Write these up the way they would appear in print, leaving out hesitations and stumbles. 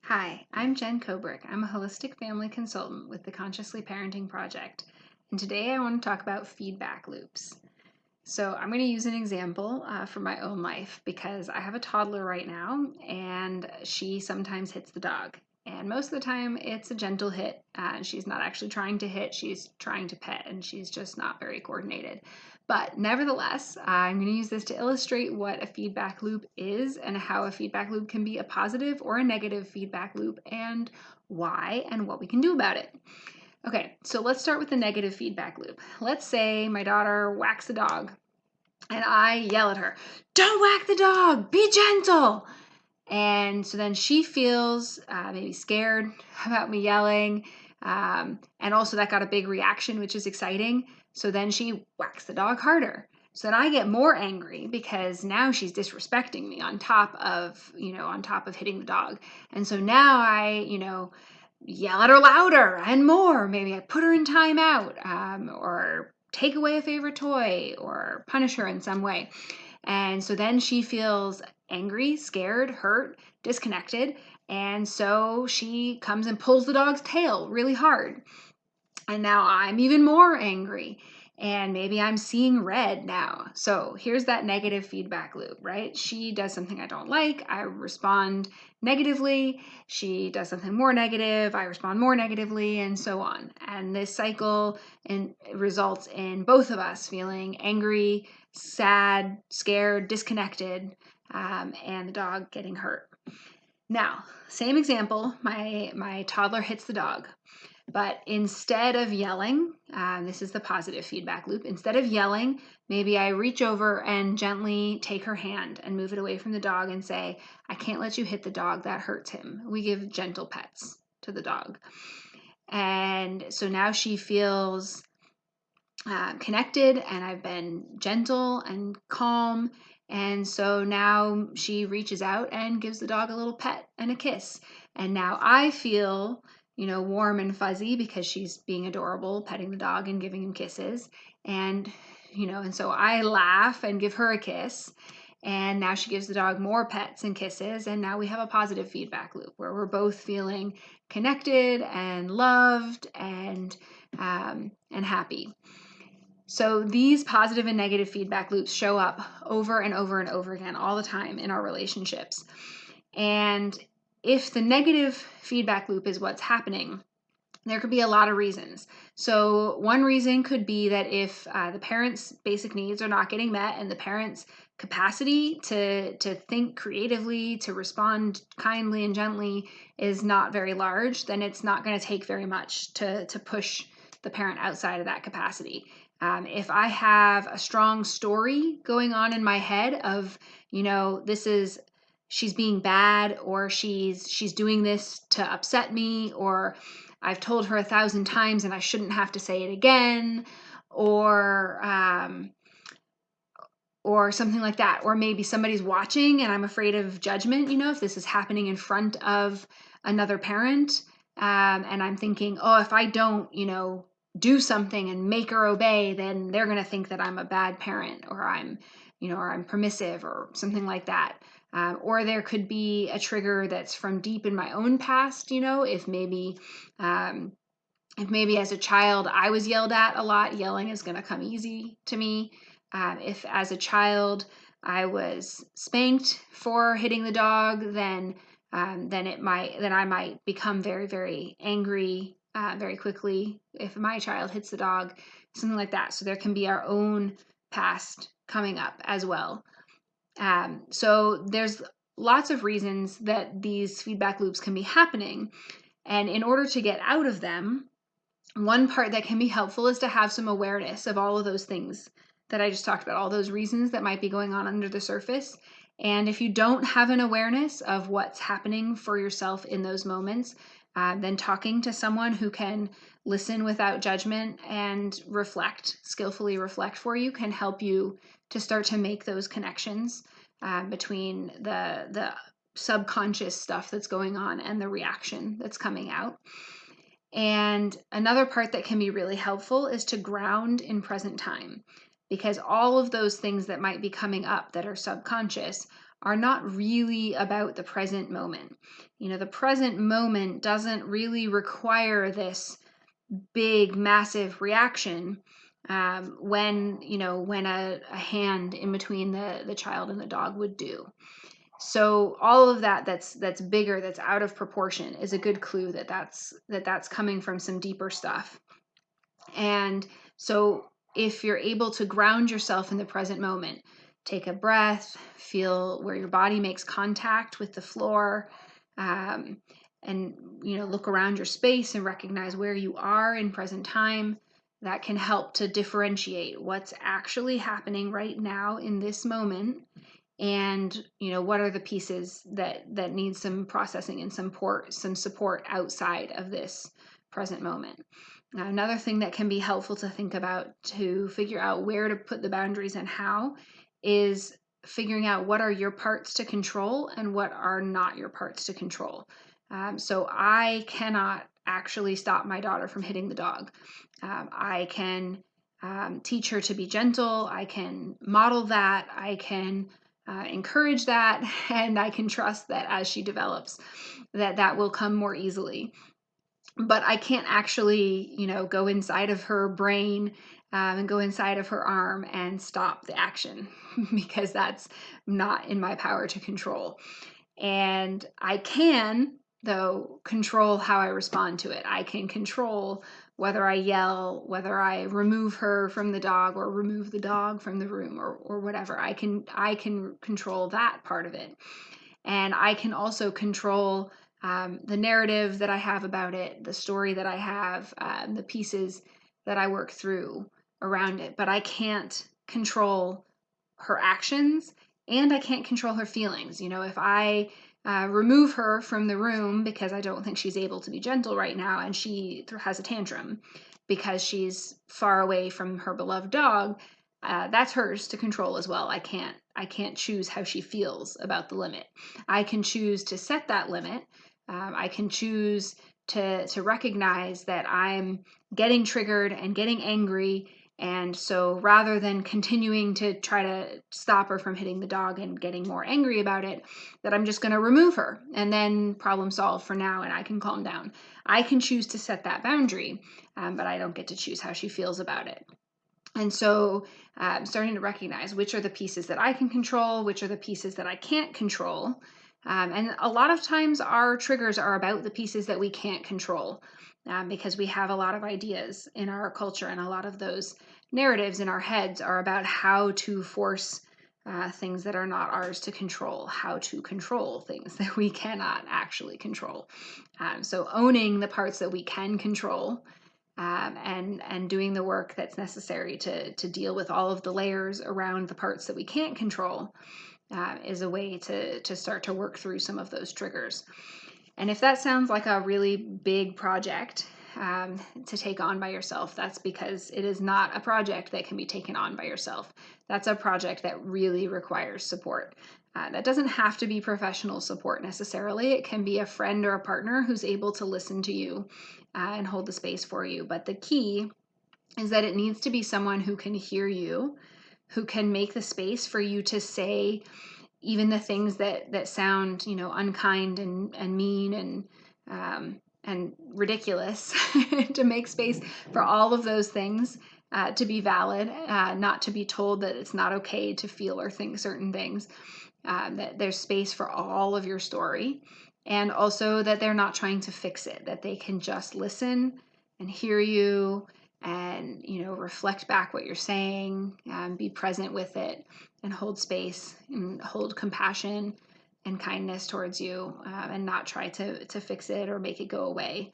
Hi, I'm Jen Kobrick. I'm a holistic family consultant with the Consciously Parenting Project, and today I want to talk about feedback loops. So, I'm going to use an example from my own life because I have a toddler right now, and she sometimes hits the dog. And most of the time, it's a gentle hit. She's not actually trying to hit, she's trying to pet, and she's just not very coordinated. But nevertheless, I'm going to use this to illustrate what a feedback loop is and how a feedback loop can be a positive or a negative feedback loop and why and what we can do about it. Okay, so let's start with the negative feedback loop. Let's say my daughter whacks the dog and I yell at her, "Don't whack the dog, be gentle." And so then she feels maybe scared about me yelling. And also, that got a big reaction, which is exciting. So then she whacks the dog harder. So then I get more angry because now she's disrespecting me on top of, hitting the dog. And so now I, yell at her louder and more. Maybe I put her in timeout or take away a favorite toy or punish her in some way. And so then she feels angry, scared, hurt, disconnected. And so she comes and pulls the dog's tail really hard. And now I'm even more angry. And maybe I'm seeing red now. So here's that negative feedback loop, right? She does something I don't like. I respond negatively. She does something more negative. I respond more negatively, and so on. And this cycle results in both of us feeling angry, sad, scared, disconnected, and the dog getting hurt. Now, same example, my toddler hits the dog. But instead of yelling, this is the positive feedback loop. Instead of yelling, maybe I reach over and gently take her hand and move it away from the dog and say, "I can't let you hit the dog, that hurts him." We give gentle pets to the dog. And so now she feels connected, and I've been gentle and calm. And so now she reaches out and gives the dog a little pet and a kiss. And now I feel, warm and fuzzy because she's being adorable, petting the dog and giving him kisses. And, and so I laugh and give her a kiss. And now she gives the dog more pets and kisses. And now we have a positive feedback loop where we're both feeling connected and loved and happy. So these positive and negative feedback loops show up over and over and over again all the time in our relationships. And if the negative feedback loop is what's happening, there could be a lot of reasons. So one reason could be that if the parent's basic needs are not getting met and the parent's capacity to think creatively, to respond kindly and gently is not very large, then it's not going to take very much to push the parent outside of that capacity. If I have a strong story going on in my head of, she's being bad, or she's doing this to upset me, or I've told her 1,000 times and I shouldn't have to say it again, or something like that. Or maybe somebody's watching and I'm afraid of judgment, if this is happening in front of another parent, and I'm thinking, oh, if I don't, do something and make her obey, then they're going to think that I'm a bad parent, or I'm permissive, or something like that. Or there could be a trigger that's from deep in my own past, if maybe as a child I was yelled at a lot, yelling is going to come easy to me. If as a child I was spanked for hitting the dog, then I might become very, very angry very quickly if my child hits the dog, something like that. So there can be our own past coming up as well. So there's lots of reasons that these feedback loops can be happening. And in order to get out of them, one part that can be helpful is to have some awareness of all of those things that I just talked about, all those reasons that might be going on under the surface. And if you don't have an awareness of what's happening for yourself in those moments, then talking to someone who can listen without judgment and skillfully reflect for you, can help you to start to make those connections between the subconscious stuff that's going on and the reaction that's coming out. And another part that can be really helpful is to ground in present time, because all of those things that might be coming up that are subconscious are not really about the present moment. The present moment doesn't really require this big, massive reaction when a hand in between the child and the dog would do. So all of that's bigger, that's out of proportion, is a good clue that's coming from some deeper stuff. And so if you're able to ground yourself in the present moment, take a breath, feel where your body makes contact with the floor, and look around your space and recognize where you are in present time. That can help to differentiate what's actually happening right now in this moment, and what are the pieces that need some processing and some support outside of this present moment. Now, another thing that can be helpful to think about to figure out where to put the boundaries and how is figuring out what are your parts to control and what are not your parts to control. So I cannot actually stop my daughter from hitting the dog. I can teach her to be gentle. I can model that. I can encourage that, and I can trust that as she develops, that will come more easily. But I can't actually, go inside of her brain and go inside of her arm and stop the action because that's not in my power to control. And I can, though, control how I respond to it. I can control whether I yell, whether I remove her from the dog or remove the dog from the room or whatever. I can control that part of it. And I can also control the narrative that I have about it, the story that I have, the pieces that I work through around it. But I can't control her actions, and I can't control her feelings. If I remove her from the room because I don't think she's able to be gentle right now, and she has a tantrum because she's far away from her beloved dog, that's hers to control as well. I can't choose how she feels about the limit. I can choose to set that limit. I can choose to recognize that I'm getting triggered and getting angry. And so rather than continuing to try to stop her from hitting the dog and getting more angry about it, that I'm just going to remove her and then problem solve for now, and I can calm down. I can choose to set that boundary, but I don't get to choose how she feels about it. And so I'm starting to recognize which are the pieces that I can control, which are the pieces that I can't control. And a lot of times our triggers are about the pieces that we can't control, because we have a lot of ideas in our culture, and a lot of those narratives in our heads are about how to force things that are not ours to control, how to control things that we cannot actually control. So owning the parts that we can control, and doing the work that's necessary to deal with all of the layers around the parts that we can't control, is a way to start to work through some of those triggers. And if that sounds like a really big project to take on by yourself, that's because it is not a project that can be taken on by yourself. That's a project that really requires support. That doesn't have to be professional support necessarily. It can be a friend or a partner who's able to listen to you and hold the space for you. But the key is that it needs to be someone who can hear you, who can make the space for you to say even the things that sound, unkind and mean and ridiculous, to make space for all of those things to be valid, not to be told that it's not okay to feel or think certain things, that there's space for all of your story, and also that they're not trying to fix it, that they can just listen and hear you and reflect back what you're saying, be present with it, and hold space and hold compassion and kindness towards you, and not try to fix it or make it go away.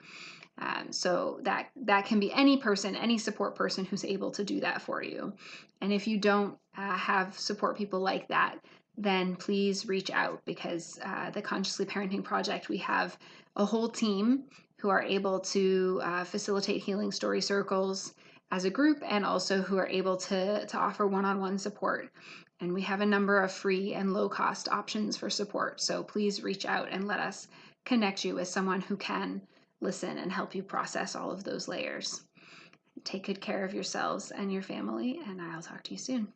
So that can be any person, any support person who's able to do that for you. And if you don't have support people like that, then please reach out, because the Consciously Parenting Project, we have a whole team who are able to facilitate healing story circles as a group, and also who are able to offer one-on-one support. And we have a number of free and low-cost options for support. So please reach out and let us connect you with someone who can listen and help you process all of those layers. Take good care of yourselves and your family, and I'll talk to you soon.